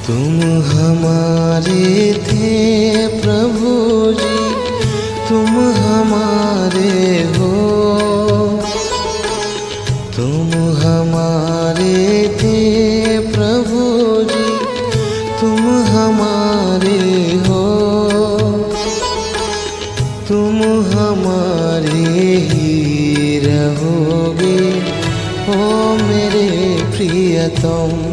तुम हमारे थे प्रभु जी, तुम हमारे हो। तुम हमारे थे प्रभु जी, तुम हमारे हो। तुम हमारे ही रहोगे ओ मेरे प्रियतम।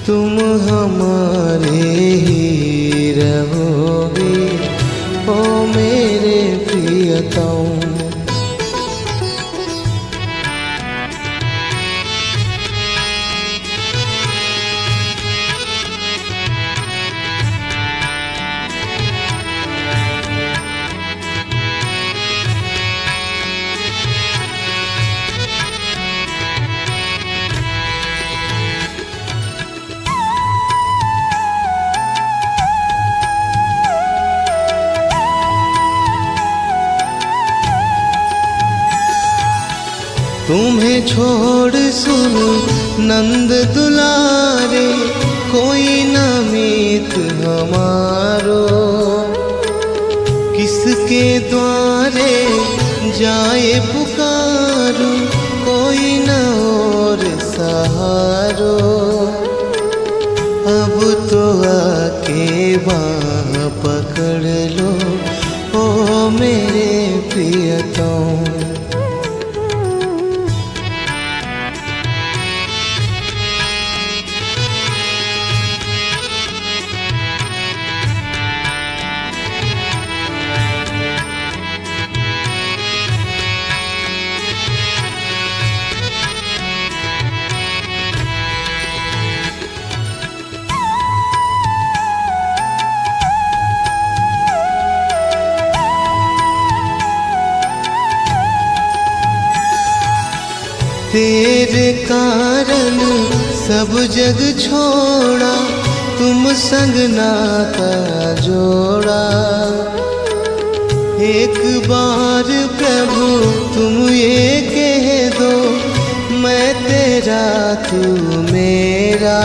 तुम हमारे ही रहोगे ओ मेरे प्रियतम। तुम्हें छोड़ सुन नंद दुलारे, कोई न मीत हमारो। किसके द्वारे जाए पुकारो, कोई न और सहारो। अब तो आके बाँह पकड़ लो ओ मेरे प्रियतम। तेरे कारण सब जग छोड़ा, तुम संग नाता जोड़ा। एक बार प्रभु तुम ये कह दो, मैं तेरा तू मेरा।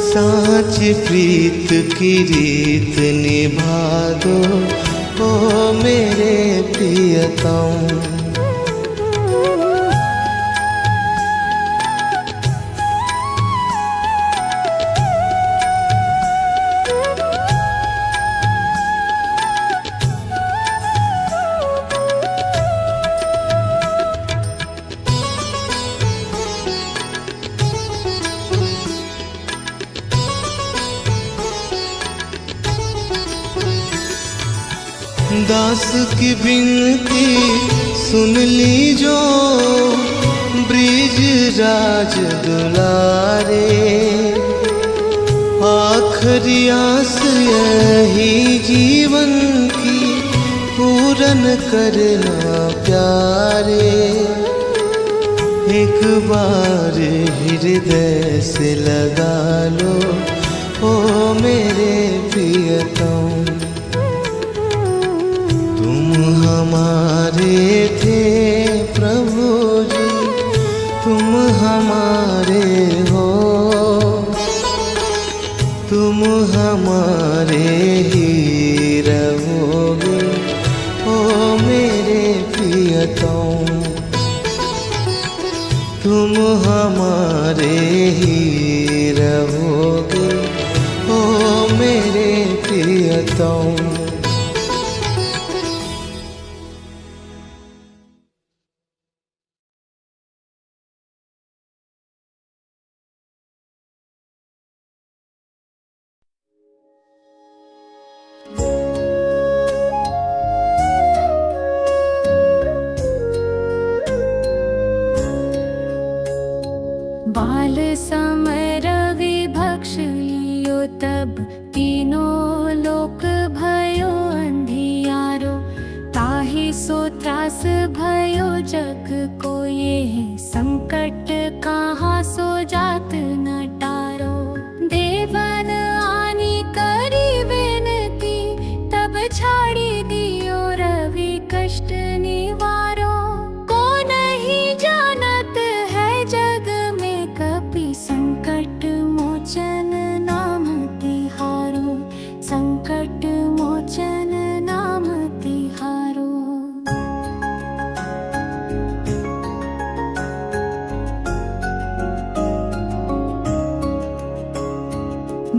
साच प्रीत की रीत निभा दो ओ मेरे प्रियतम। दास की विनती सुन ली जो, ब्रिज राज दुलारे। आखिरी आस यही जीवन की, पूरन करना प्यारे। एक बार हृदय से लगा लो ओ मेरे प्रियतम। तुम हमारे थे प्रभु जी, तुम हमारे हो। तुम हमारे ही रहोगे ओ मेरे प्रियतम। तुम हमारे ही रहोगे ओ मेरे प्रियतम। बाल समर विभक्ष लियो, तब तीनों लोक भयो अंधियारो। ताहि सो त्रास भयो जग को, ये संकट कहाँ सो जात न टारो। देवन आनी करी विनती, तब छाड़ी दियो रवि कष्ट निवारो। को नहीं जानत है जग में कपि संकट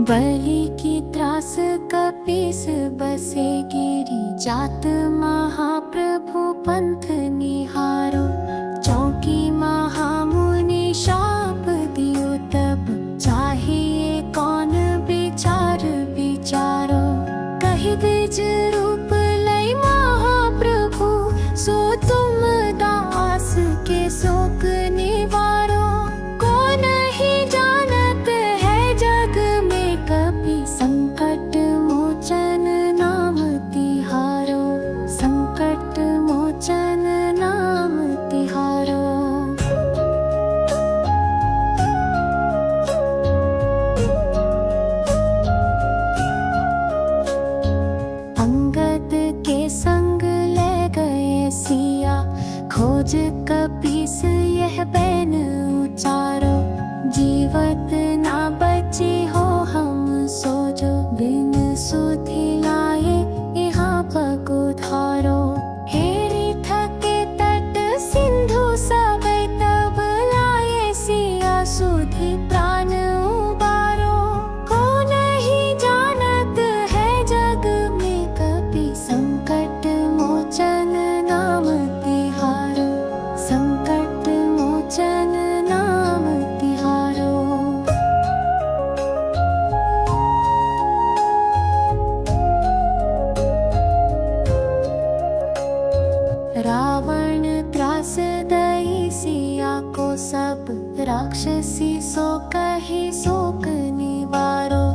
बलि की त्रास कपीस बसे गिरी जात महाप्रभु पंथ निहारो। चौकी महामुनि शाप दियो तब चाहिए कौन विचार विचारो। कहि द्विज रूप लई महाप्रभु सो तुम दास के शोक निवारो। कौन ही जानत है जग में कपि संकट मोचन नाम तिहारो। संकट मोचन नाम तिहारो। अंगद के संग ले गए सिया खोज कपीस यह बैन उचारो। जीवत ना बची हो हम सोजो बिन सुधि लाए यहाँ पगुधारो। हेरी थके तट सिंधु सबे तब लाए सिया सुधि प्राण उबारो। कौन ही जानत है जग में कपि संकट मोचन नाम तिहारो। संकट मोचन नाम तिहारो। रावण त्रास दई सिया को सब राक्षसी सो कही शोक निवारो।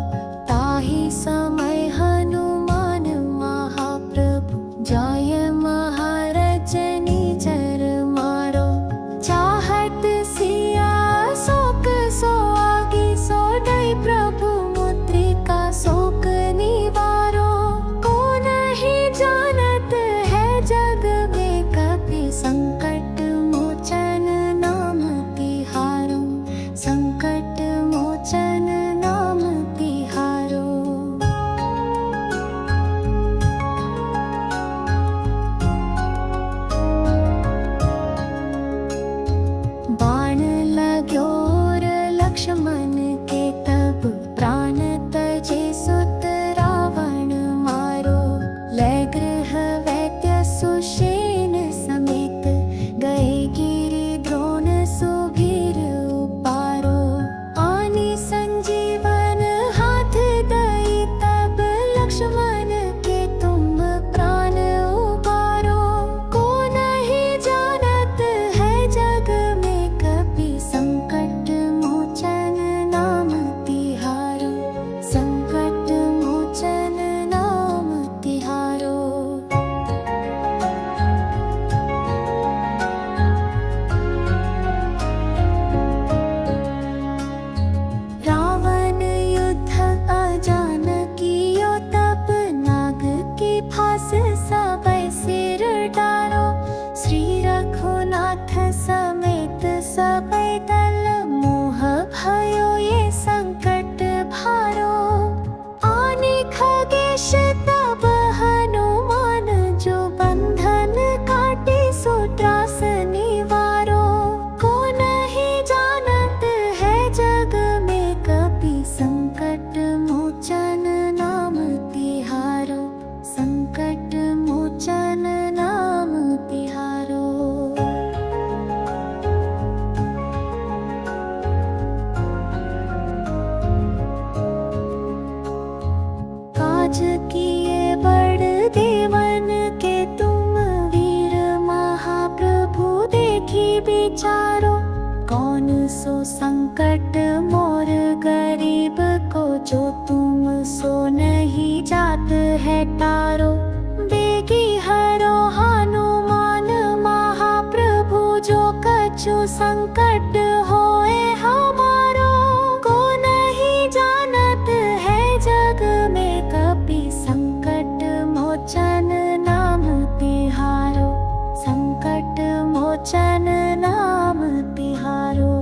ताहि समय हनुमान महाप्रभु जाय महाराज निचर मारो। चाहत सिया शोक सो आगी सो दई प्रभु मुद्रिका शोक निवारो। कौन ही जानत है जग में कपि संकट मोचन नाम तिहारो। संकट मोचन नाम तिहारो। बाण लाग्यो और लक्ष्मण के तब प्राण तजे सुत रावण मारो। ले गृह वैद्य सुषेण समेत गए गिरि द्रोण सुभीर उपारो। आनी संजीवन हाथ दई तब लक्ष्मण के तुम प्राण उबारो। कौन ही जानत है जग में कपि संकट मोचन नाम तिहारो। संकट मोचन नाम तिहारो। रावण युद्ध अजान कियो तब नाग की फांस सबे सिर डारो। श्री रघुनाथ समेत सबे दल मोह भयो ये संकट भारो। आने खगेश तब हनुमान जो बंधन काटे सो त्रास निवारो। कौन ही जानत है जग में कपि संकट मोचन नाम तिहारो। संकट मोचन नाम तिहारो। काज किए बड़ देवन के तुम वीर महाप्रभु देखी विचारो। कौन सो संकट मोर गरीब को जो तुम सो नहीं जात है टारो। बेगी हरो हनुमान महाप्रभु जो कछु संकट होए हमारो। कौन ही जानत है जग में कपि संकट मोचन नाम तिहारो। संकट मोचन नाम तिहारो।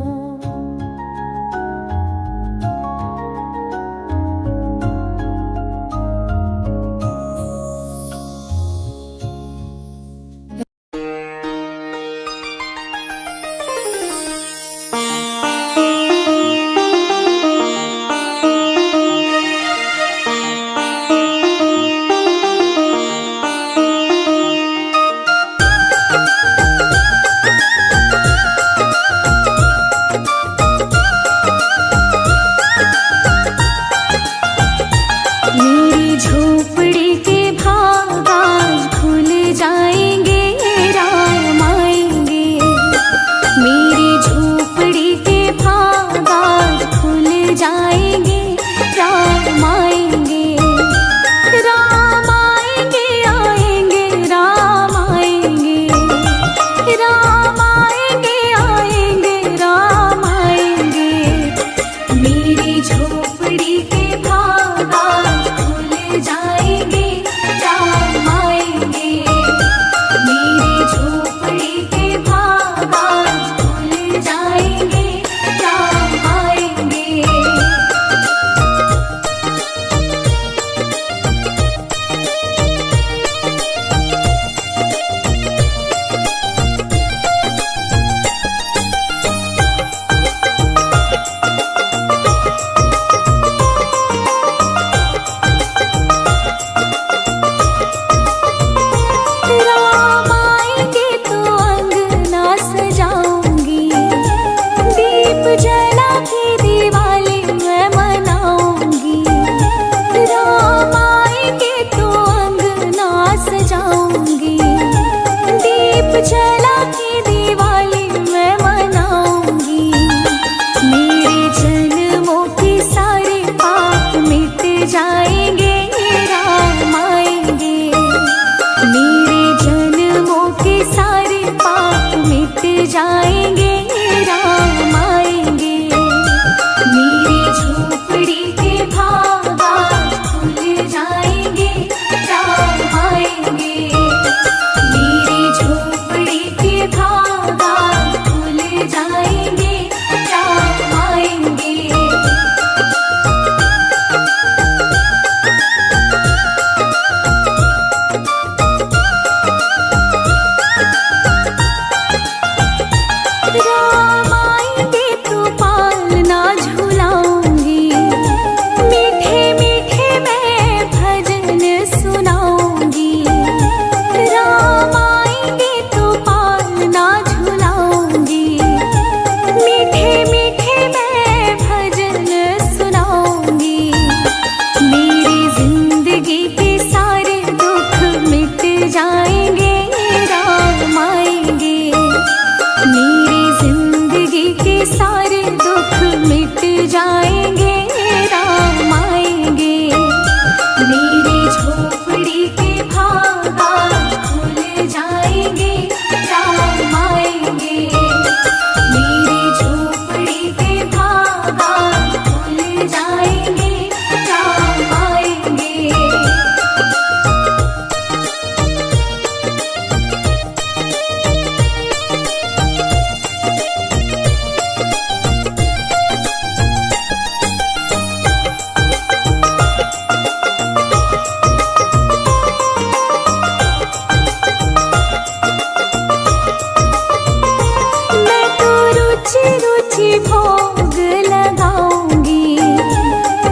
भोग लगाऊंगी।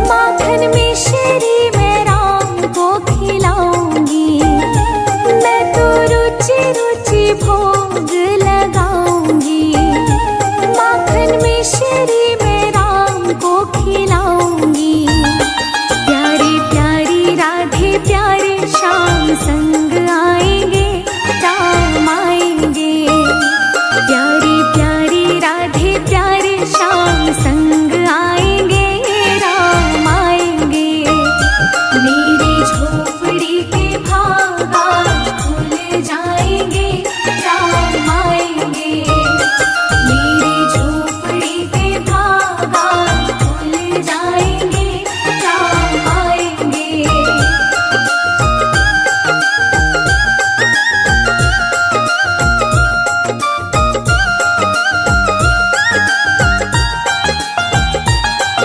माखन मिश्री मैं राम को खिलाऊंगी। मैं तो रुचि रुचि भोग लगाऊंगी। माखन मिश्री मैं राम को खिलाऊंगी। प्यारी प्यारी राधे प्यारे श्याम संग आएंगे, राम आएंगे। प्यारी प्यारी राधे प्यारे श्याम संग आएंगे, राम आएंगे। मेरी झोपड़ी के भागा खुल जाएंगे, राम आएंगे। मेरी झोपड़ी के भागा खुल जाएंगे, राम आएंगे।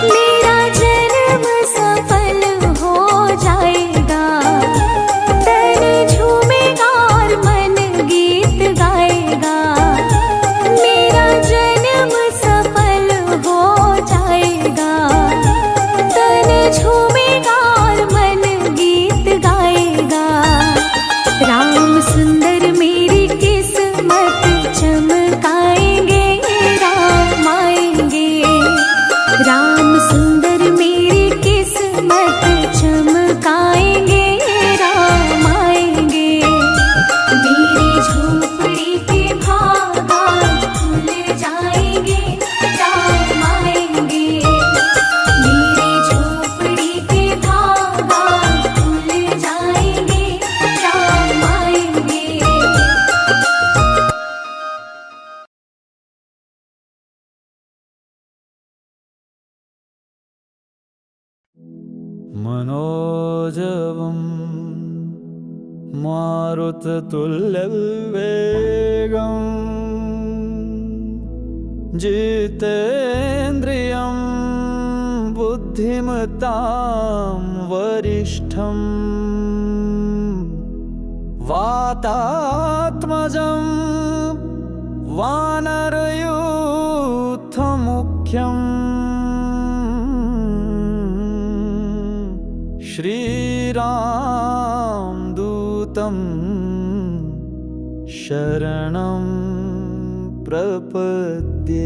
मेरा जन्म सफल हो जाएगा। तन झूमेगा और मन गीत गाएगा। मेरा जन्म सफल हो जाएगा। तन झूमेगा और मन गीत गाएगा। राम सुंदर मेरी किस्मत चमकाएंगे, राम आएंगे। राम सुंदर मेरी किस्मत चमकाएंगे, राम आएंगे। मेरी झोपड़ी के भागा खुल जाएंगे, राम आएंगे। मेरी झोपड़ी के भागा खुल जाएंगे, राम आएंगे। मनोजवं मारुततुल्यवेगं जितेन्द्रियं बुद्धिमतां वरिष्ठं वातात्मजं वानरयूथमुख्यम् श्रीराम दूतं शरणं प्रपद्ये।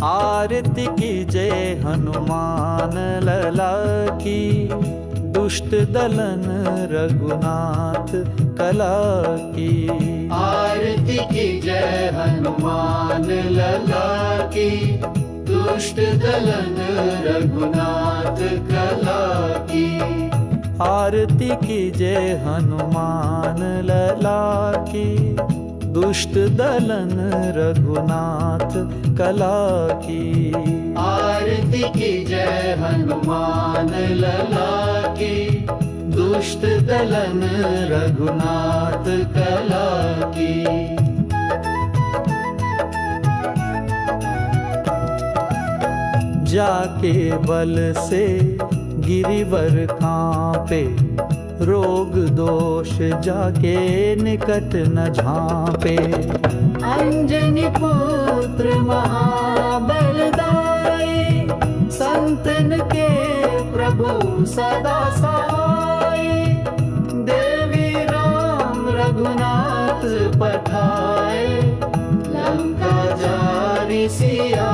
आरती की जय हनुमान लला की। दुष्ट दलन रघुनाथ कला की। आरती की जय हनुमान लला की। दुष्ट दलन रघुनाथ कला की। आरती की जय हनुमान लला की। दुष्ट दलन रघुनाथ कला की। आरती की जय हनुमान लला की। दुष्ट दलन रघुनाथ कला की। जाके बल से गिरिवर कांपे। रोग दोष जाके निकट न झांपे। अंजनी पुत्र महाबलदाई। संतन के प्रभु सदा सहाय। देवी राम रघुनाथ पठाए। लंका जारी सिया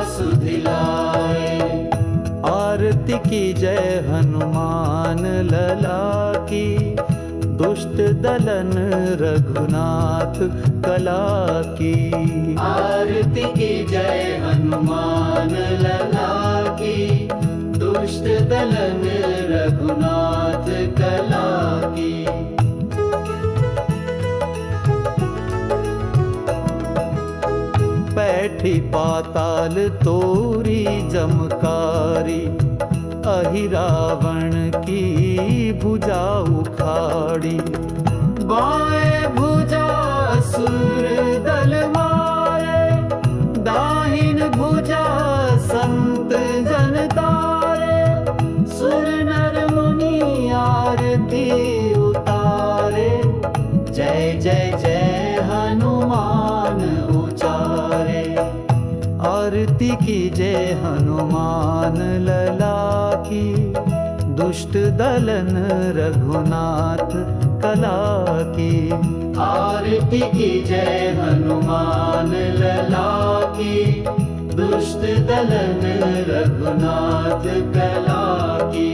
सुधिलाए। आरती की जय हनुमान लला की। दुष्ट दलन रघुनाथ कला की। आरती की जय हनुमान लला की। दुष्ट दलन रघुनाथ कला की। पैठी पाताल तोरी जमकारी। अहिरावण की भुजा उखाड़ी। बाएं भुजा सुर दल मारे। दाहिन भुजा कीजे हनुमान लला की, दुष्ट दलन रघुनाथ कला की। आरती की जय हनुमान लला की, दुष्ट दलन रघुनाथ कला की।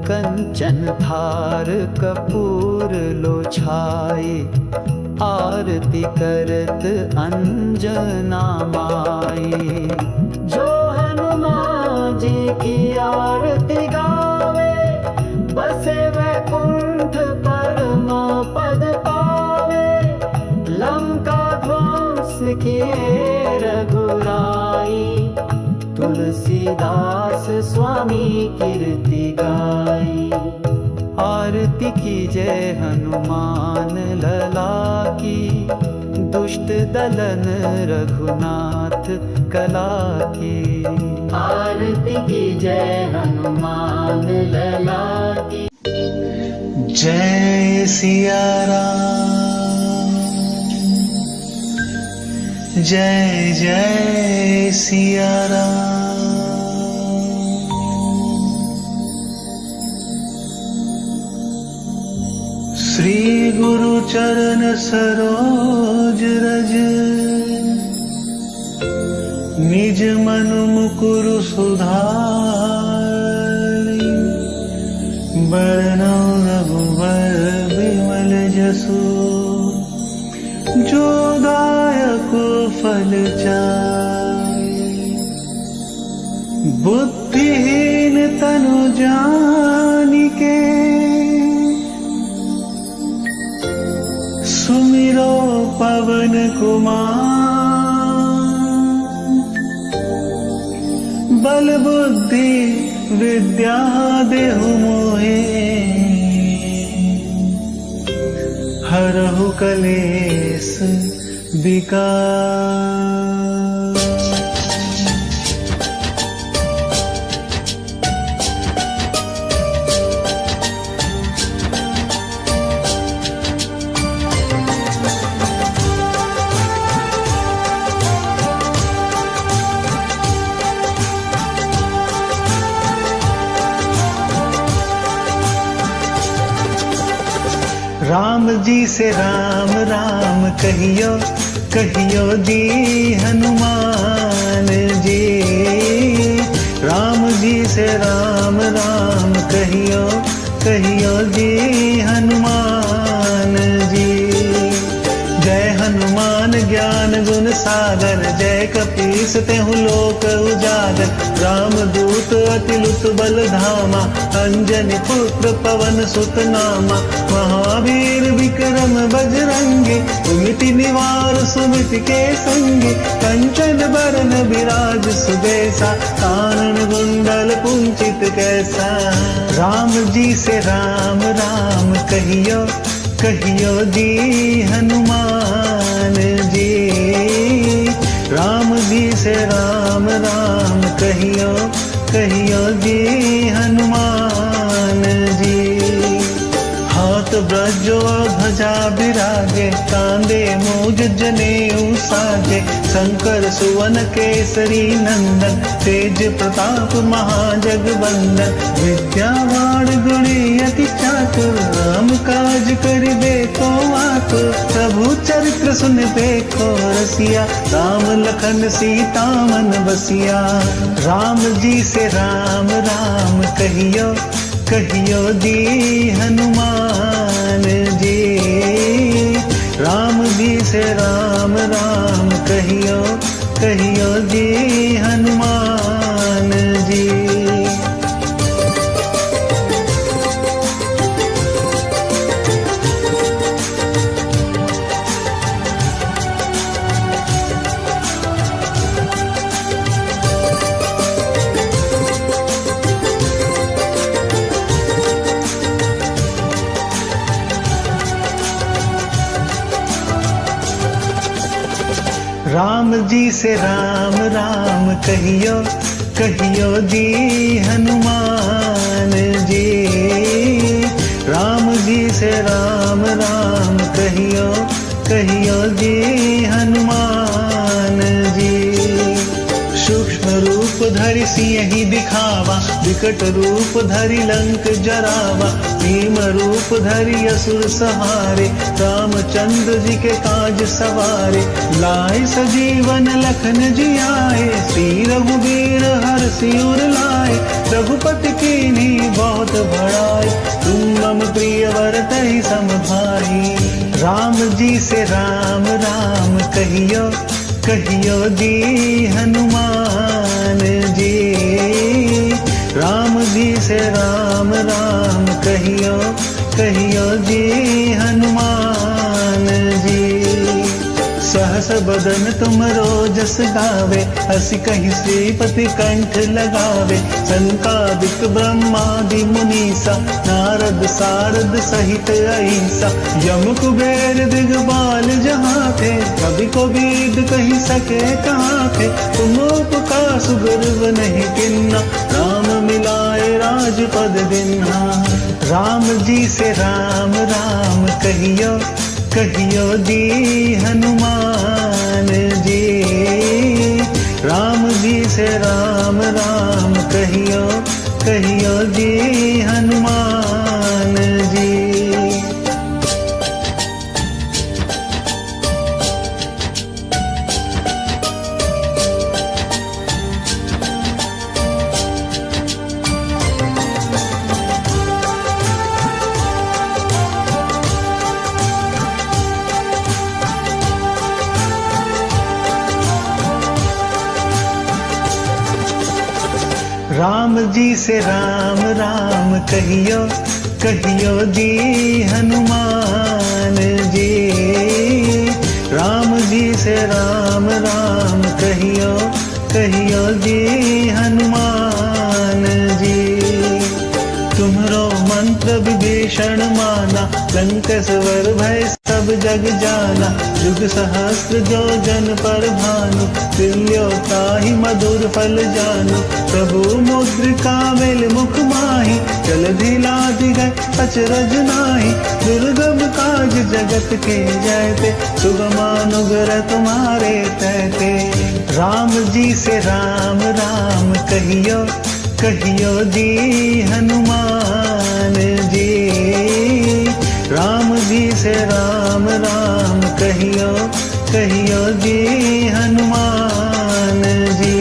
कंचन थार कपूर लो छाई, आरती करत अंजना माई। जो हनुमान जी की आरती गावे, बसे वैकुंठ परम पद पावे। लंका ध्वंस किए रघुराई, तुलसीदास स्वामी कीर्ति गाई। आरती की जय हनुमान लला की, दुष्ट दलन रघुनाथ कला की। आरती की जय हनुमान लला की। जय सिया राम, जय जय सिया राम। श्री गुरु चरण सरोज रज, निज मन मुकुरु सुधारि। बरनौ रघुबर बिमल जसु, जो दायक फल चारि। बुद्धिहीन तनु जानिके, सुमिरो पवन कुमार। बल बुद्धि विद्या देहु मोहे, हरहु कलेस विकार। राम जी से राम राम कहियो, कहियो जी हनुमान जी। राम जी से राम राम कहियो, कहियो जी हनुमान जी। जय हनुमान ज्ञान गुण सागर, जय कपीस तेहु लोक उजागर। राम दूत अतिलुत बल धामा, अंजनी पुत्र पवन सुत नामा। महावीर विक्रम बजरंगी, सुमिति निवार सुमिति के संगी। कंचन बरन विराज सुबेसा, कानन कुंडल कुंचित कैसा। राम जी से राम राम कहियो, कहियो जी हनुमान जी। राम जी से राम राम कहियो, कहियो जी हनुमान जी। हाथ ब्रजो ध्वजा बिराजे, कांधे मूज जनेऊ साजे। शंकर सुवन केसरी नंदन, तेज प्रताप महाजगवंदन। विद्यावान गुणी अति चातुर, राम काज करिबे को आतुर। प्रभु चरित्र सुन देखो रसिया, राम लखन सीता मन बसिया। राम जी से राम राम कहियो, कहियो जी हनुमान जी। राम जी से राम राम कहियो, कहियो जी हनुमान जी। राम जी से राम राम कहियो, कहियो जी हनुमान जी। राम जी से राम राम कहियो, कहियो जी हनुमान जी। सूक्ष्म रूप धरि सिंह दिखावा, विकट रूप धरि लंक जरावा, भीम रूप धरि असुर सहारे, रामचंद्र जी के काज सवारे। लाए सजीवन लखन जियाए, श्री रघुबीर हरषि उर लाए। रघुपति कीन्ही बहुत बड़ाई, तुम मम प्रिय वरतहि सम भाई। राम जी से राम राम कहियो, कहियो जी हनुमान जी। राम जी से राम राम कहियो, कहियो जी हनुमान जी। सहस बदन तुम रोजस गावे, हसी कहीं श्रीपति कंठ लगावे। संकादिक ब्रह्मादि मुनीसा, नारद सारद सहित अहिसा। यम कुबेर दिगपाल जहाँ थे, कभी को बीद कही सके कहाँ थे। तुम उपका सुग्रीव नहीं किन्ना, राम मिलाए राजपद दिन्हा। राम जी से राम राम कहियो, कहियो जी हनुमान जी। राम जी से राम राम कहियो, कहियो जी हनुमान जी। राम जी से राम राम कहियो, कहियो जी हनुमान जी। राम जी से राम राम कहियो, कहियो जी हनुमान जी। तुम्हरो मंत्र विभीषण माना, लंकेश्वर भय सब जग जाना। युग सहस्त्र जो जन पर भानु, तुल्यो ताहि मधुर फल जानु। प्रभु मुद्रिका मेल मुख माहि, जलधि लाधि गए अचरज नाहि। दुर्गम काज जगत के जयते, सुगमानुग्रह तुम्हारे तैते। राम जी से राम राम कहियो, कहियो जी हनुमान जी। राम जी से राम राम कहियो, कहियो जी हनुमान जी।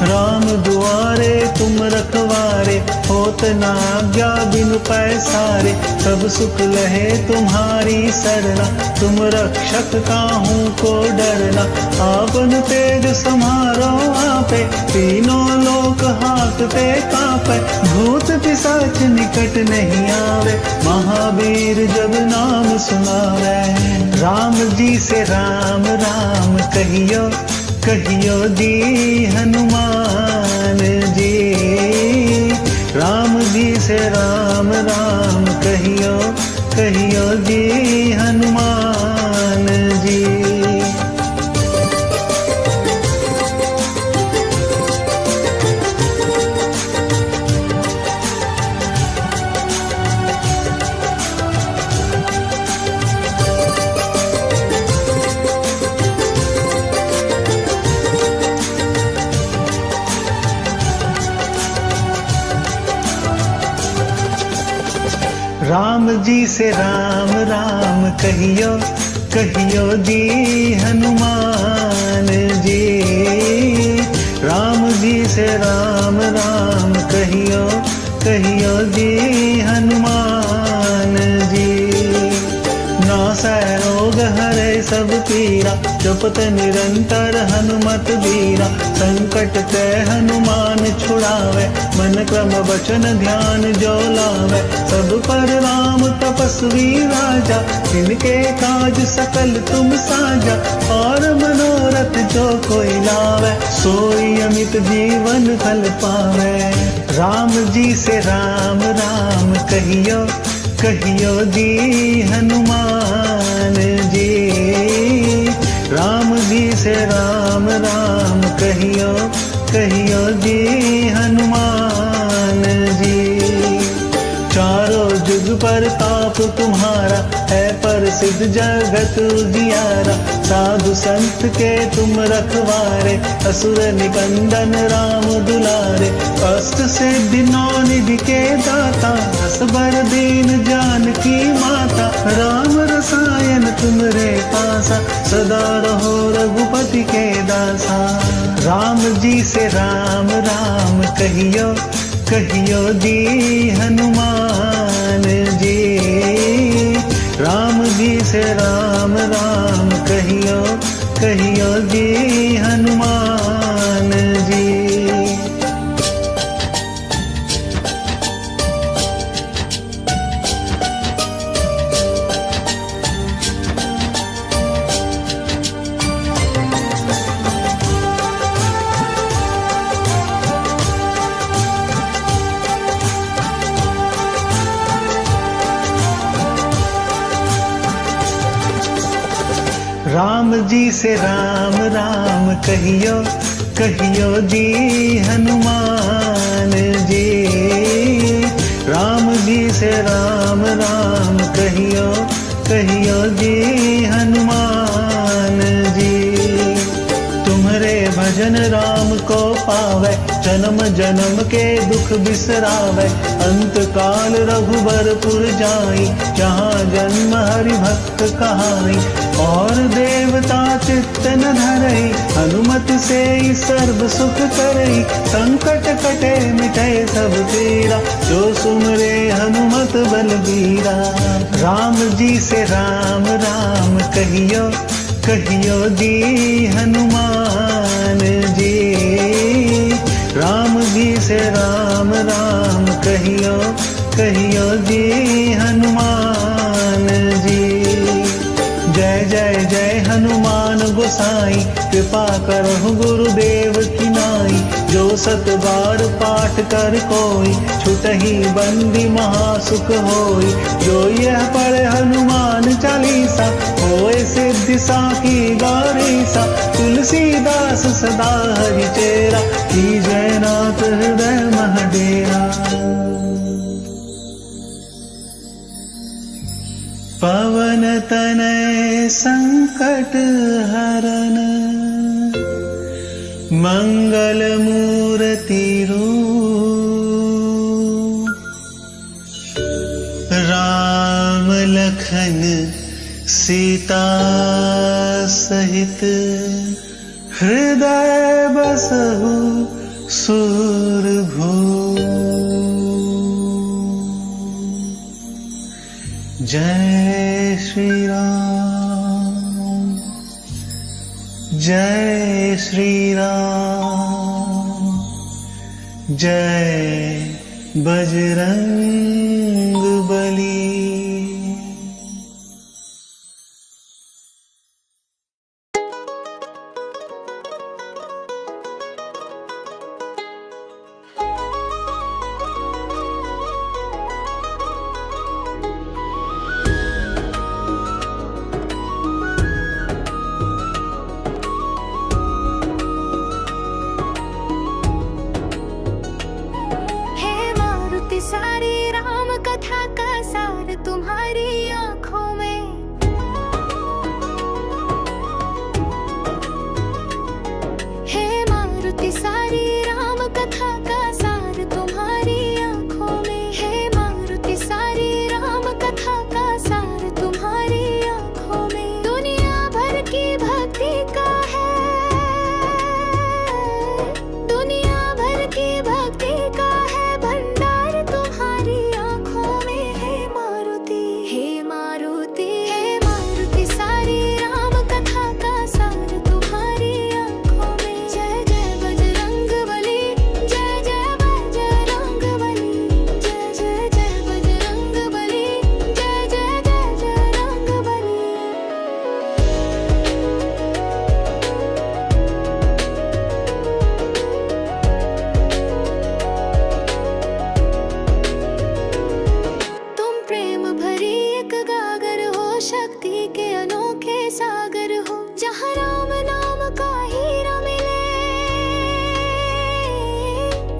राम दुआरे तुम रखवारे, होत न आज्ञा बिनु पैसारे। सब सुख लहे तुम्हारी सरना, तुम रक्षक काहू को डरना। आपन तेज समारो आपे, तीनों लोक हाकते कापे। भूत पिशाच निकट नहीं आवे, महावीर जब नाम सुनावे। राम जी से राम राम कहियो, कहियो जी हनुमान जी। राम जी से राम राम कहियो, कहियो जी हनुमान जी। राम जी से राम राम कहियो, कहियो जी हनुमान जी। राम जी से राम राम कहियो, कहियो जी हनुमान जी। नासै रोग हरै सब पीरा, जपत निरंतर हनुमत बीरा। संकट ते हनुमान छुड़ावे, मन क्रम वचन ध्यान जो लावे। सब पर राम तपस्वी राजा, इनके काज सकल तुम साजा। और मनोरथ जो कोई लावे, सोई अमित जीवन फल पावे। राम जी से राम राम कहियो, कहियो जी हनुमान जी। राम जी से राम राम कहियो, कहियो जी हनुमान जी। चारों जुग प्रताप तुम्हारा है प्रसिद्ध जगत उजियारा। साधु संत के तुम रखवारे असुर निकंदन राम दुलारे। अष्ट सिद्धि नौ निधि के दाता असबर दीन जानकी माता। राम रसायन तुमरे पासा सदा रहो रघुपति के दासा। राम जी से राम राम कहियो कहियो जी हनुमान जी। राम जी से राम राम कहियो कहियो जी हनुमान जी। राम जी से राम राम कहियो कहियो जी हनुमान जी। राम जी से राम राम कहियो कहियो जी हनुमान जी। तुम्हारे भजन राम को पावे जन्म जन्म के दुख बिसरावे। अंत काल रघुबरपुर जाई जहाँ जन्म हरि भक्त कहाई। और देवता चित्त न धरई हनुमत से ही सर्व सुख करई। संकट कटे मिटे सब पीरा जो सुमरे हनुमत बलबीरा। राम जी से राम राम कहियो कहियो जी हनुमान जी। राम जी से राम राम कहियो कहियो जी हनुमान जी। जय जय जय हनुमान गोसाई कृपा करहु गुरुदेव की नाई। जो सत बार पाठ कर कोई छुटहि बंदी महासुख होई। जो यह पढ़े हनुमान चालीसा होए सिद्धि साखी गौरीसा। तुलसीदास सदा हरि चेरा की जयनाथ हृदय मह डेरा। पवन तनय संकट हरन मंगल मूर्ति रूप। राम लखन सीता सहित हृदय बसहु सुरभूप। जय श्री राम जय श्री राम जय बजरंग बली।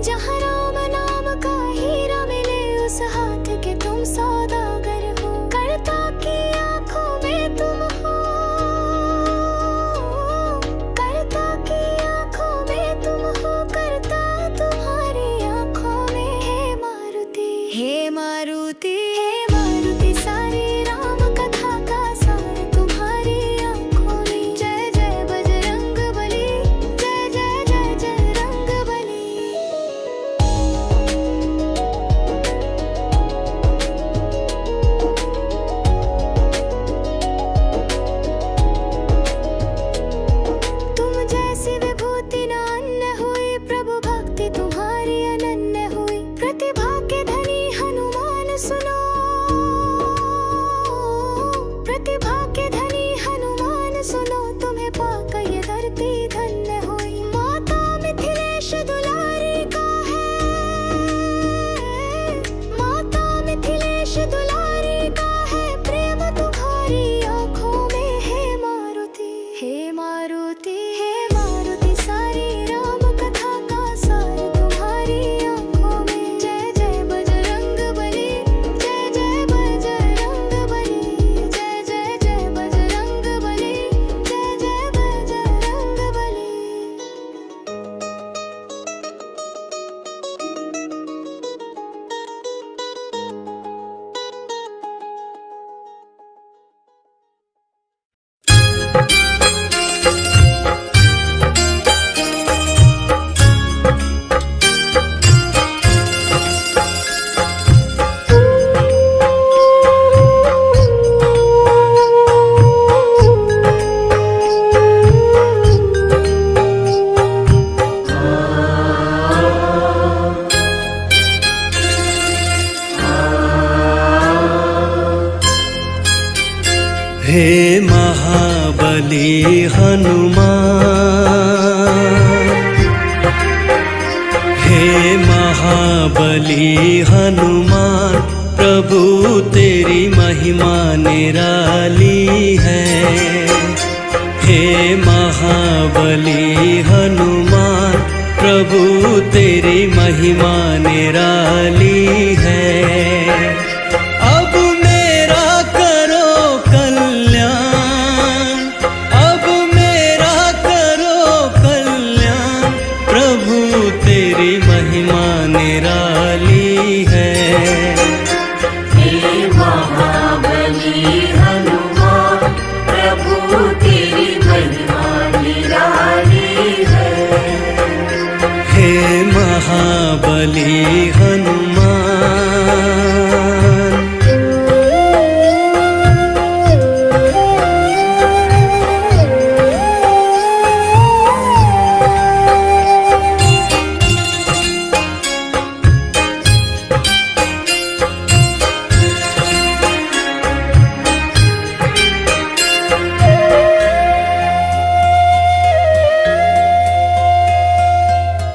जहाँ राम नाम का हीरा मिले उस हाथ के तुम सौदा हे मारुति सारी राम कथा का सार तुम्हारी आँखों में। जय जय बजरंग बली, जय जय बजरंग बली, जय जय जय बजरंग बली, जय जय बजरंग बली। हे महाबली हनुमान, हे महाबली हनुमान, प्रभु तेरी महिमा निराली है। हे महाबली हनुमान, प्रभु तेरी महिमा निराली है। महाबली हनुमान,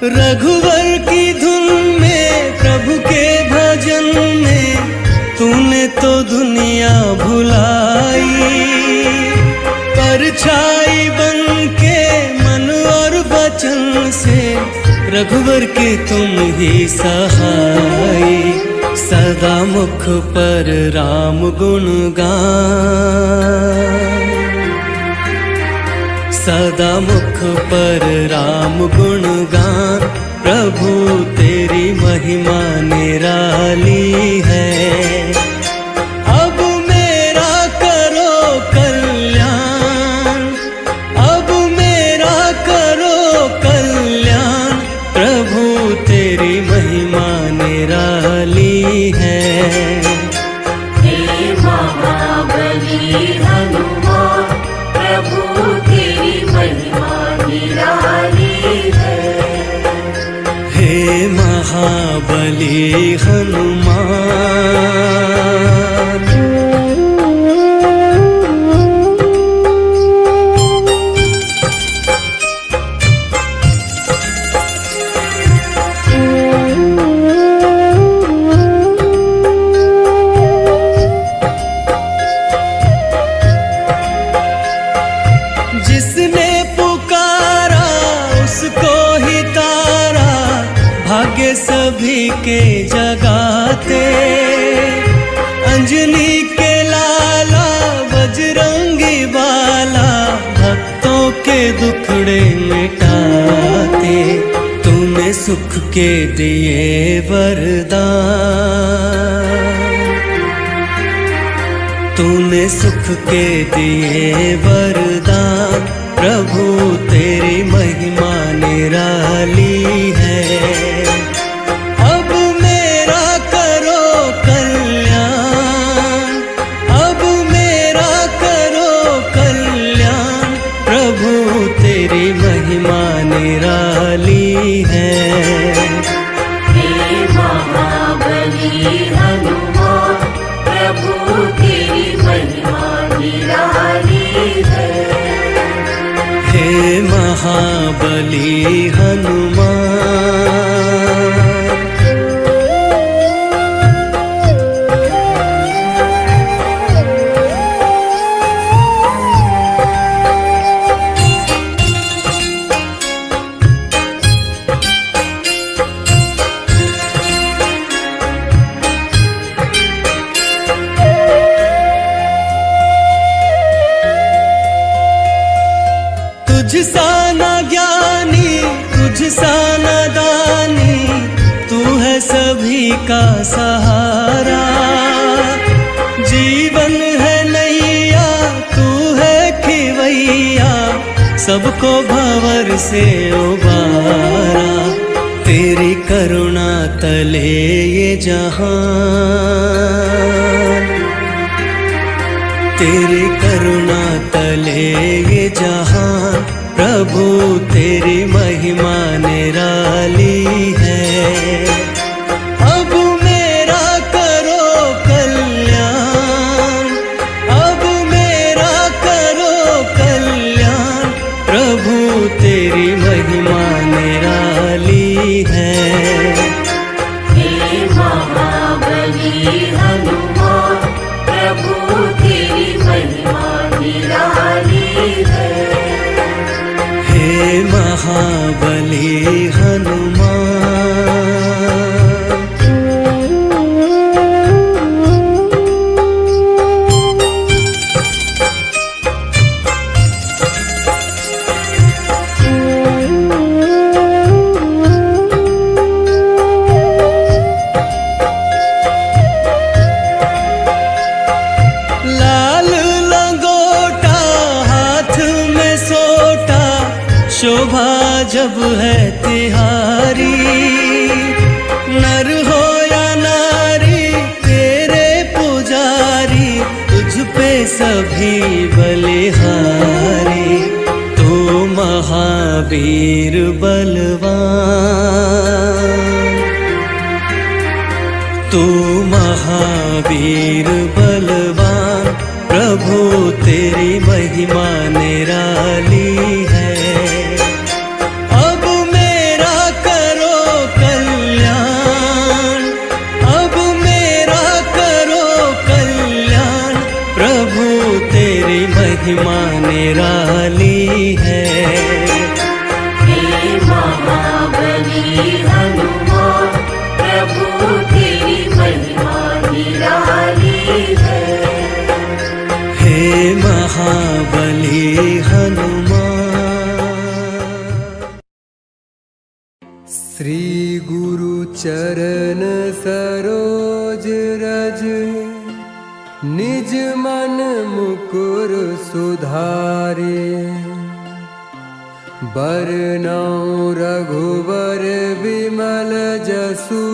रघुवर की धुन में प्रभु के भजन में तूने तो दुनिया भुलाई। परछाई बन के मन और वचन से रघुवर के तुम ही सहाय। सदा मुख पर राम गुण गान, सदा मुख पर राम गुण गान, प्रभु तेरी महिमा निराली है। अब मेरा करो कल्याण, अब मेरा करो कल्याण, प्रभु तेरी महिमा निराली है। हे महाबली हनुमान, प्रभु तेरी महिमा निराली है। हे महाबली हनुमान, जिसने पुकारा उसको ही तारा, भाग्य सभी के जगाते। अंजनी के लाला बजरंगी बाला, भक्तों के दुखड़े मिटाते। तूने सुख के दिए वरदान, तूने सुख के दिए वरदान, प्रभु तेरी महिमा निराली है। अब मेरा करो कल्याण, अब मेरा करो कल्याण, प्रभु तेरी महिमा निराली है। हे महाबली हनुमान, प्रभु तेरी महिमा निराली है। हे महाबली हनुमान, तुझसा न ज्ञानी तुझसा न दानी, तू है सभी का सहारा। जीवन है नैया तू है खिवैया, सबको भंवर से उबारा। तेरी करुणा तले ये जहां, तेरी करुणा तले ये जहां, प्रभु तेरी महिमा निराली है। अब मेरा करो कल्याण, अब मेरा करो कल्याण, प्रभु तेरी महिमा निराली है। हे महाबली हनुमान, प्रभु तेरी महिमा निराली है। हे महाबली हनुमान। लाल लंगोटा हाथ में सोटा, शोभा जब है तिहारी। नर हो या नारी तेरे पुजारी, तुझ पे सभी बलिहारी। तू महावीर बलवान, तू महावीर बलवान, प्रभु तेरी महिमा निराली है। अब मेरा करो कल्याण, अब मेरा करो कल्याण, प्रभु तेरी महिमा निराली है। हे महाबली हनुमान, प्रभु तेरी महिमा निराली है। हे महाबली हनुमान। श्री गुरु चरण सरोज रज, निज मन मुकुर सुधारे। बरनउँ रघुबर विमल जसु,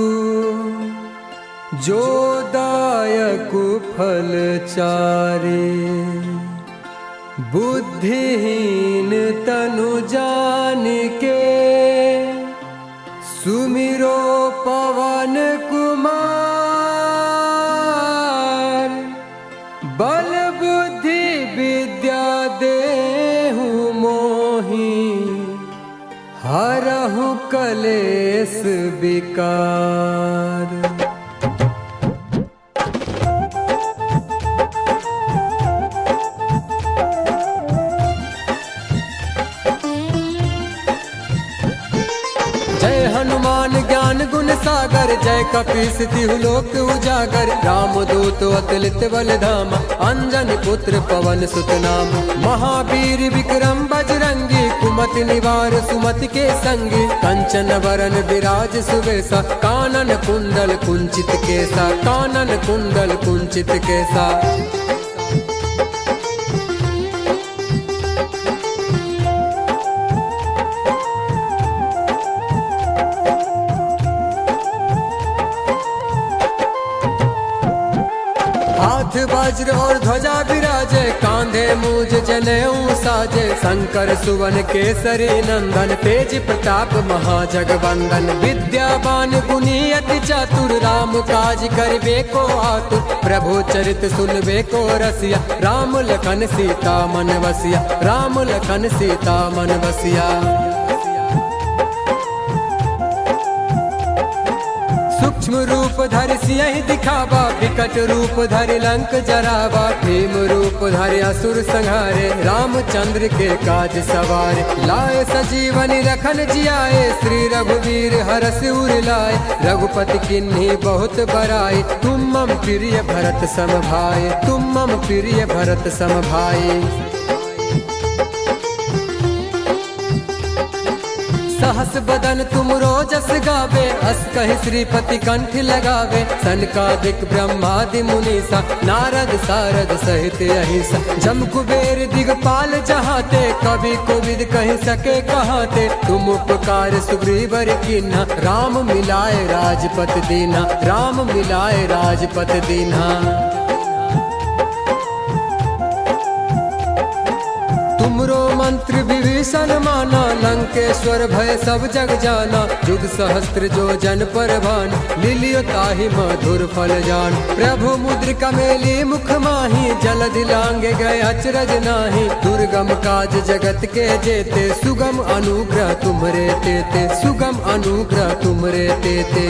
जो दायक फल चारे। बुद्धिहीन तनु जानिके, सुमिरो पवन कुमार। बल बुद्धि विद्या देहु मोहि, हरहु कलेस विकार। जय हनुमान ज्ञान गुण सागर, जय कपीस तिहु लोक उजागर। रामदूत अतुलित बल धामा, अंजनी पुत्र पवन सुत नामा। महावीर विक्रम बजरंगी, कुमति निवार सुमति के संगी। कंचन वरन विराज सुबेसा, कानन कुंडल कुंचित केसा। कानन कुंडल कुंचित केसा। हाथ वज्र और ध्वजा विराजे, कांधे मूज जनेऊ साजे। शंकर सुवन केसरी नंदन, तेज प्रताप महाजगवंदन। विद्यावान गुणी अति चातुर, राम काज करबे को आतुर। प्रभु चरित सुनबे को रसिया, राम लखन सीता मन बसिया। राम लखन सीता मन बसिया। सूक्ष्म रूप धरि सियहि दिखावा, विकट रूप धरि लंक जरावा। भीम रूप धरि असुर संहारे, रामचंद्र के काज सवारे। लाए सजीवनी लखन जियाए, श्री रघुवीर हरष उर लाए। रघुपति किन्ही बहुत बड़ाई, तुम मम प्रिय भरत सम भाई। तुम मम प्रिय भरत सम भाई। सहस बदन तुम रोजस गावे, अस कहि श्रीपति कंठ लगावे। सनकादिक ब्रह्मादि मुनीसा, नारद सारद सहित अहिसा। जम कुबेर दिगपाल जहाते, कवि कोविद कहि सके कहाते। तुम उपकार सुग्रीवर कीन्हा, राम मिलाए राजपत दीन्हा। राम मिलाए राजपत दीन्हा। तुमरो मंत्र विभीषण माना, लंकेश्वर भय सब जग जाना। युग सहस्त्र जो जन पर भान, लिलियो ताहि मधुर फल जान। प्रभु मुद्रिका मेली मुख माही, जलधि लांगे गए अचरज नाही। दुर्गम काज जगत के जेते, सुगम अनुग्रह तुमरे तेते। सुगम अनुग्रह तुमरे तेते।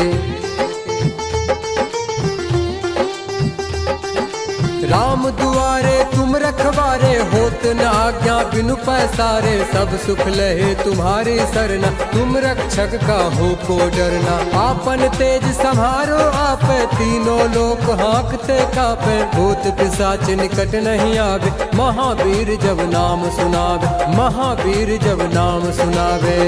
राम दुआरे तुम रखवारे, होत न आज्ञा बिनु पैसारे। सब सुख लहे तुम्हारी सरना, तुम रक्षक का हो को डरना। आपन तेज संहारो आपे, तीनों लोक हाँकते कापे। भूत पिशाच निकट नहीं आवे, महावीर जब नाम सुनावे। महावीर जब नाम सुनावे।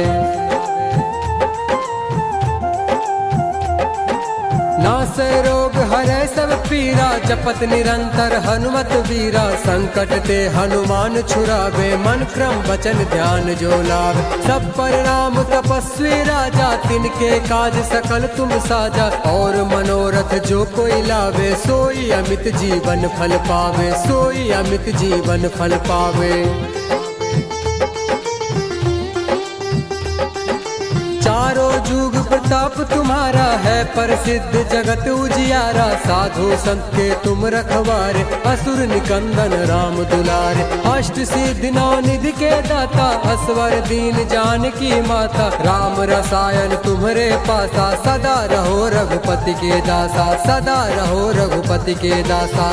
नासे रोग हरै सब पीरा, जपत निरंतर हनुमत वीरा। संकट ते हनुमान छुड़ावे, मन क्रम वचन ध्यान जो लावे। सब पर राम तपस्वी राजा, तिनके काज सकल तुम साजा। और मनोरथ जो कोई लावे, सोई अमित जीवन फल पावे। सोई अमित जीवन फल पावे। चारों जुग प्रताप तुम्हारा है, प्रसिद्ध जगत उजियारा। साधु संत के तुम रखवारे, असुर निकंदन राम दुलारे। अष्ट सिद्धि नौ निधि के दाता, असवर दीन जानकी माता। राम रसायन तुम्हारे पासा, सदा रहो रघुपति के दासा। सदा रहो रघुपति के दासा।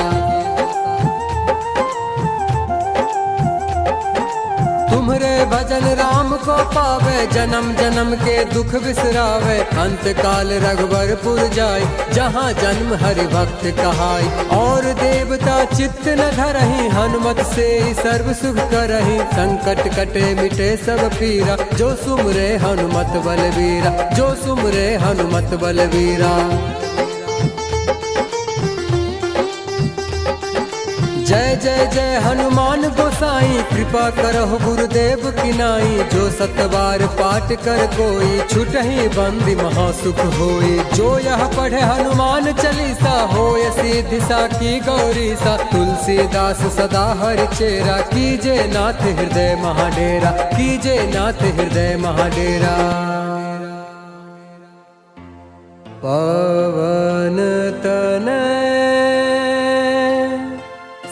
तुम्हारे भजन राम को पावे, जन्म जन्म के दुख बिसरावे। अंत काल रघुवरपुर जाय, जहाँ जन्म हरि भक्त कहाय। और देवता चित्त न धरहि, हनुमत से सर्व सुख करहि। संकट कटे मिटे सब पीरा, जो सुमरे हनुमत बलवीरा। जो सुमरे हनुमत बलवीरा। जय जय जय हनुमान गोसाई, कृपा करहु गुरुदेव की नाई। जो सतबार पाठ कर कोई, छुटहि बंदी महासुख होई। जो यह पढ़े हनुमान चालीसा, होय सिद्धि साकी गौरीसा। तुलसीदास सदा हरि चेरा, कीजे नाथ हृदय महाडेरा। कीजे नाथ हृदय महाडेरा। पवन तनय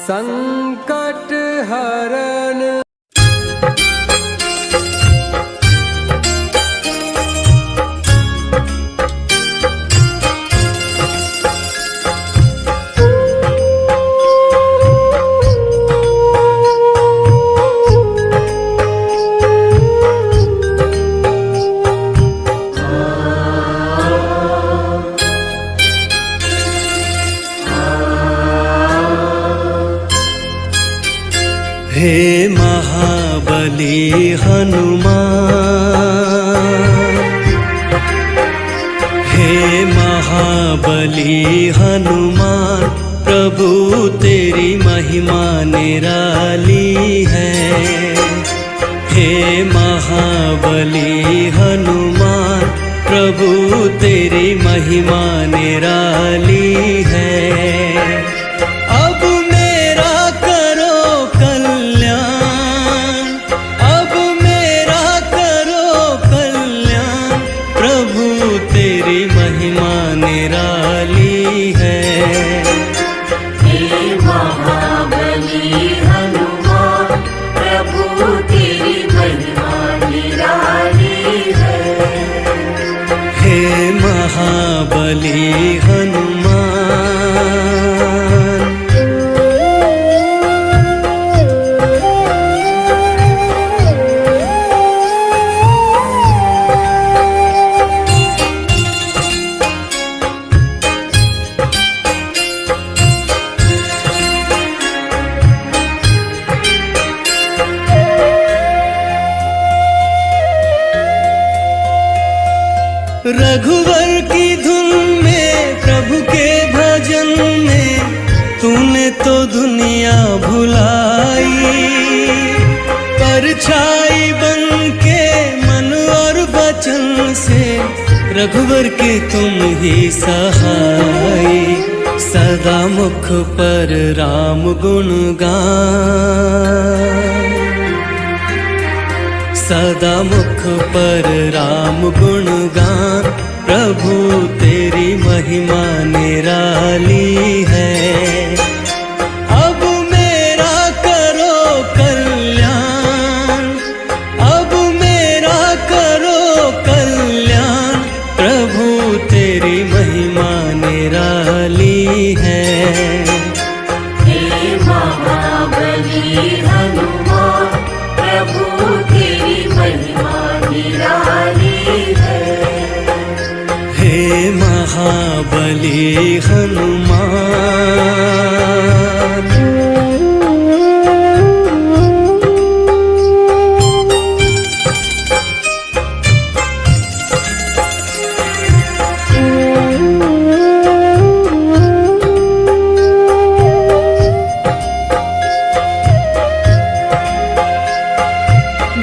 संकट हरण। हे महाबली हनुमान, हे महाबली हनुमान। प्रभु तेरी महिमा निराली है। हे महाबली हनुमान, प्रभु तेरी महिमा निराली है। महाबली हनुमान, रघुवर की धुन में प्रभु के भजन में तूने तो दुनिया भुलाई। परछाई बन के मन और वचन से रघुवर के तुम ही सहाय। सदा मुख पर राम गुण गान, सदा मुख पर राम गुण गान। प्रभु तेरी महिमा निराली है। अब मेरा करो कल्याण, अब मेरा करो कल्याण। प्रभु तेरी महिमा निराली है। हे महाबली हनुमान, प्रभु तेरी महिमा निराली है। हे महाबली हनुमान।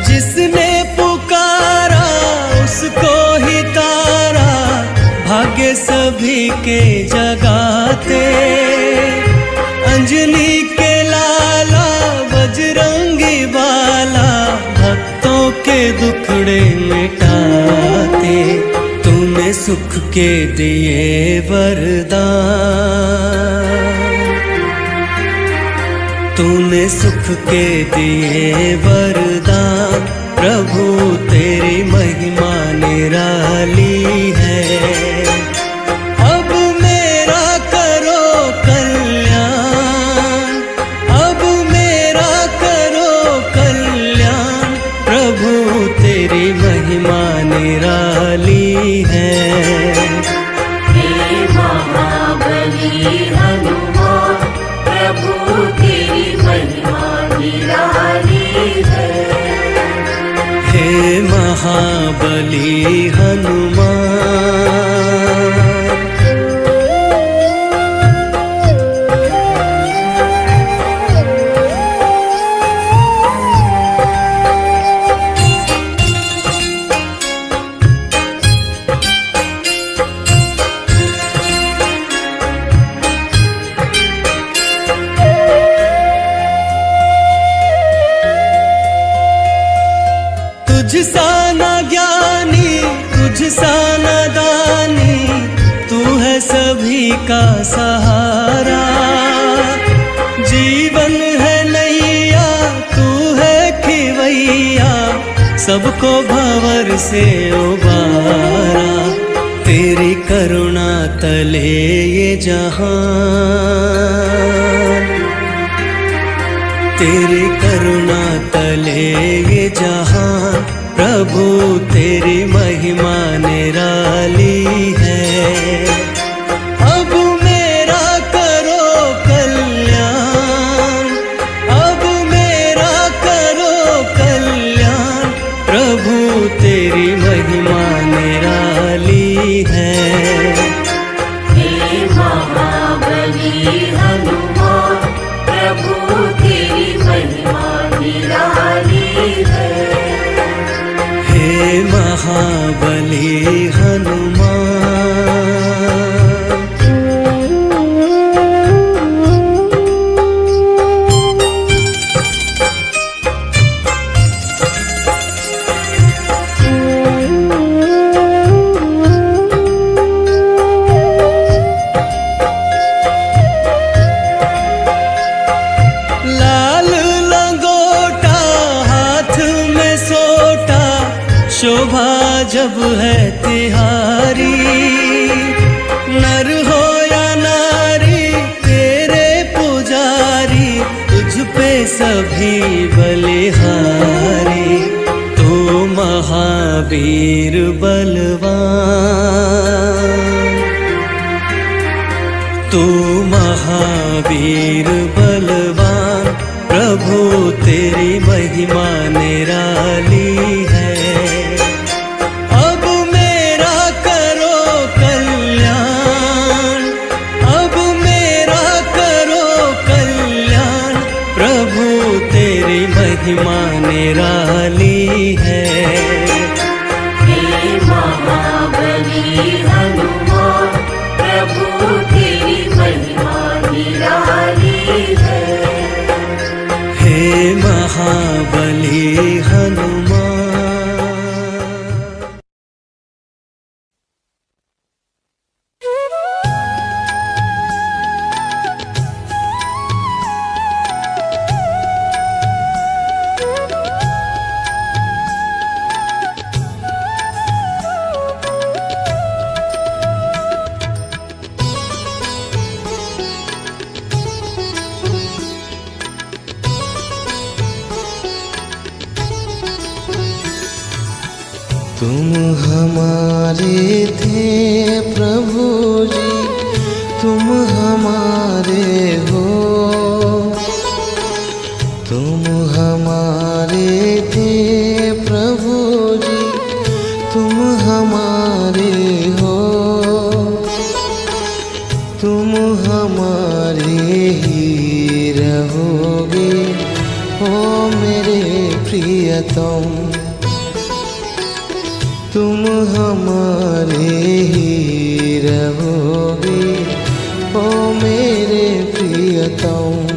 जिसने पुकारा उसको ही तारा, भाग्य सभी के जगाते। अंजनी के लाला बजरंगी बाला, भक्तों के दुखड़े मिटाते। तूने सुख के दिए वरदान, तूने सुख के दिए वरदान। प्रभु तेरी महिमा निराली है। अब मेरा करो कल्याण, अब मेरा करो कल्याण। प्रभु तेरी महिमा निराली है। हे महाबली हनुमान, प्रभु तेरी महिमा निराली है। हे महाबली हनुमान। तुझ सा न ज्ञानी, तुझ सा न दानी, तू है सभी का सहारा। जीवन है नैया, तू है खिवैया, सबको भंवर से उबारा। तेरी करुणा तले ये जहां, तेरी करुणा तले ये जहां। प्रभु तेरी महिमा निराली है। अब मेरा करो कल्याण, अब मेरा करो कल्याण। प्रभु तेरी महिमा निराली है। हे महाबली हनुमान, प्रभु तेरी महिमा निराली है। हे महाबली हनुमान। लाल लंगोटा हाथ में सोटा, शोभा जब है तिहारी। नर हो या नारी तेरे पुजारी, तुझ पे सभी बलिहारी। तू महावीर बलवान, तू महावीर बलवान। प्रभु तेरी महिमा निराली है। अब मेरा तुम हमारे थे प्रभु जी, तुम हमारे हो। तुम हमारे थे प्रभु जी, तुम हमारे हो। तुम हमारे ही रहोगे ओ मेरे प्रियतम। तुम हमारे ही रहोगे ओ मेरे प्रियतम।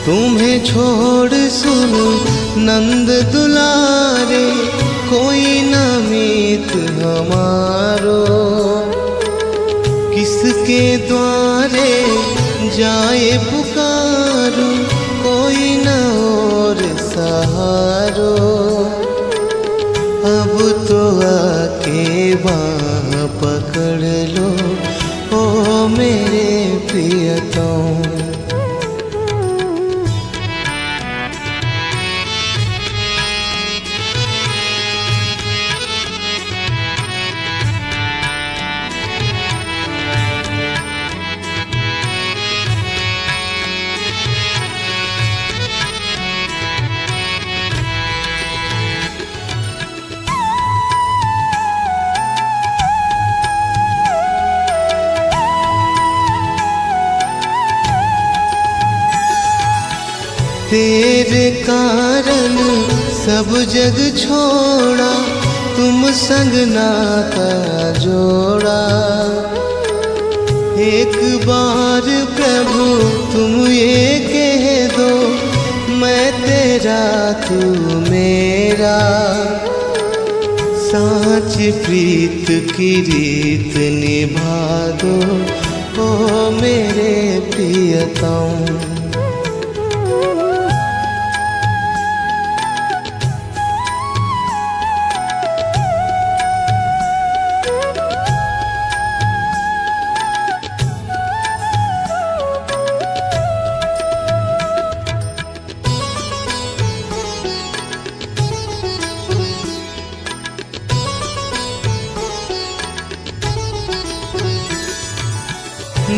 तुम्हें छोड़ सुनो नंद दुलारे, कोई न मीत हमारो। किसके द्वारे जाए पुकारो, कोई न और सहारो। अब तो आके बाँह पकड़ लो ओ मेरे प्रियतम। तेरे कारण सब जग छोड़ा, तुम संग नाता जोड़ा। एक बार प्रभु तुम ये कह दो, मैं तेरा तू मेरा। साच प्रीत की रीत निभा दो ओ मेरे प्रियतम।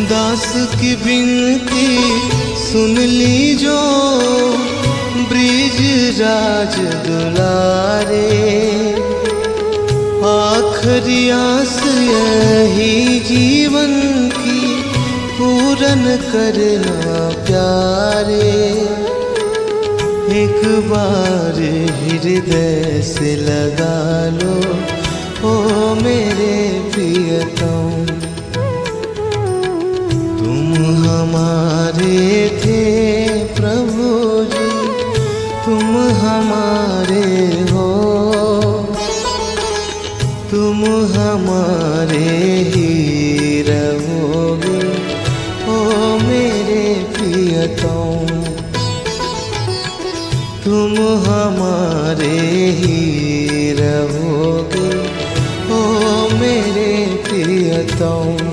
दास की विनती सुन ली जो, ब्रिज राज दुलारे। आखिरी आस यही जीवन की, पूरन करना प्यारे। एक बार हृदय से लगा लो ओ मेरे प्रियतम। तुम हमारे थे प्रभु जी, तुम हमारे हो। तुम हमारे ही रहोगे ओ मेरे प्रियतम। तुम हमारे ही रहोगे ओ मेरे प्रियतम।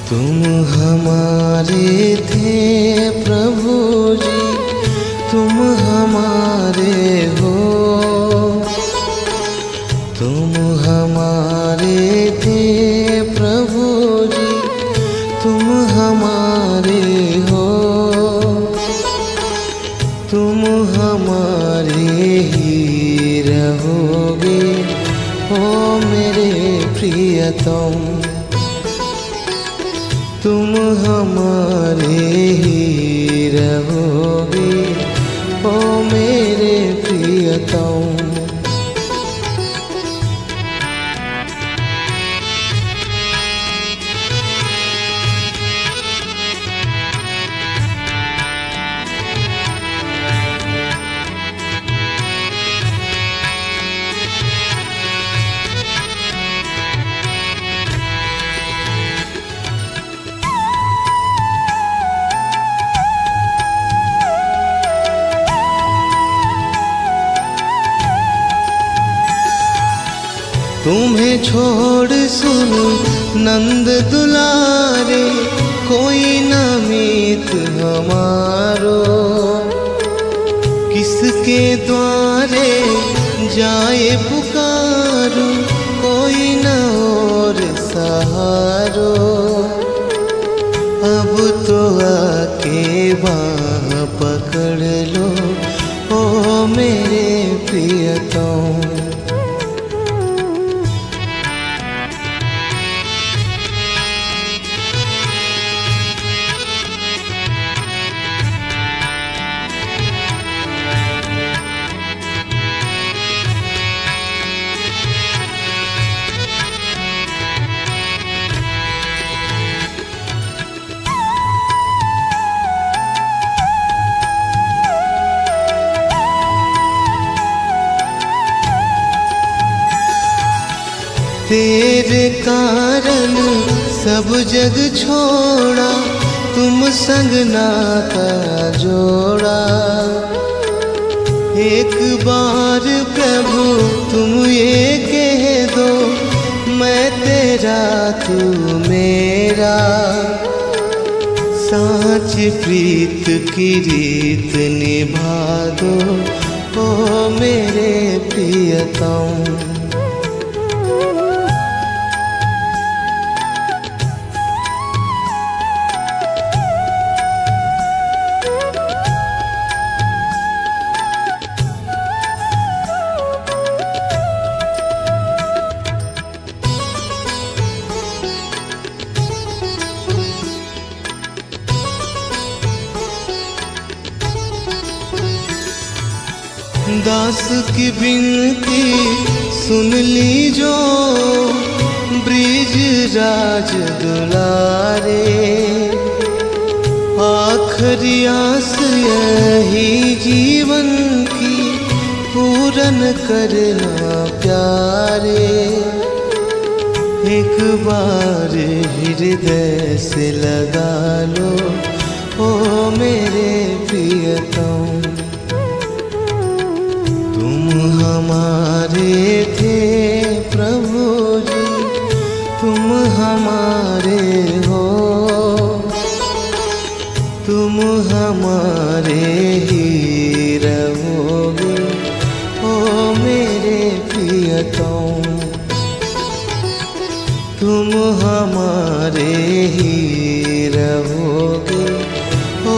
तुम हमारे थे प्रभु जी, तुम हमारे हो। तुम हमारे थे प्रभु जी, तुम हमारे हो, तुम हमारे ही रहोगे ओ मेरे प्रियतम। तुम हमारे ही रहोगे ओ मेरे प्रियतम। तुम्हें छोड़ सुनो नंद दुलारे, कोई न मीत हमारो, किसके द्वारे जाए पुकारो, कोई न और सहारो। अब तो आके बाँह पकड़ लो ओ मेरे प्रियतम। तेरे कारण सब जग छोड़ा, तुम संग नाता जोड़ा। एक बार प्रभु तुम ये कह दो, मैं तेरा तू मेरा। साँच प्रीत की रीत निभा दो ओ मेरे प्रियतम। दास की विनती सुन ली जो, ब्रिज राज दुलारे। आखिरी आस यही जीवन की, पूरन करना प्यारे। एक बार हृदय से लगा लो ओ मेरे प्रियतम। तुम हमारे थे प्रभु जी, तुम हमारे हो, तुम हमारे ही रहोगे ओ मेरे प्रियतम। तुम हमारे ही रहोगे ओ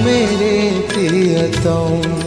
मेरे प्रियतम।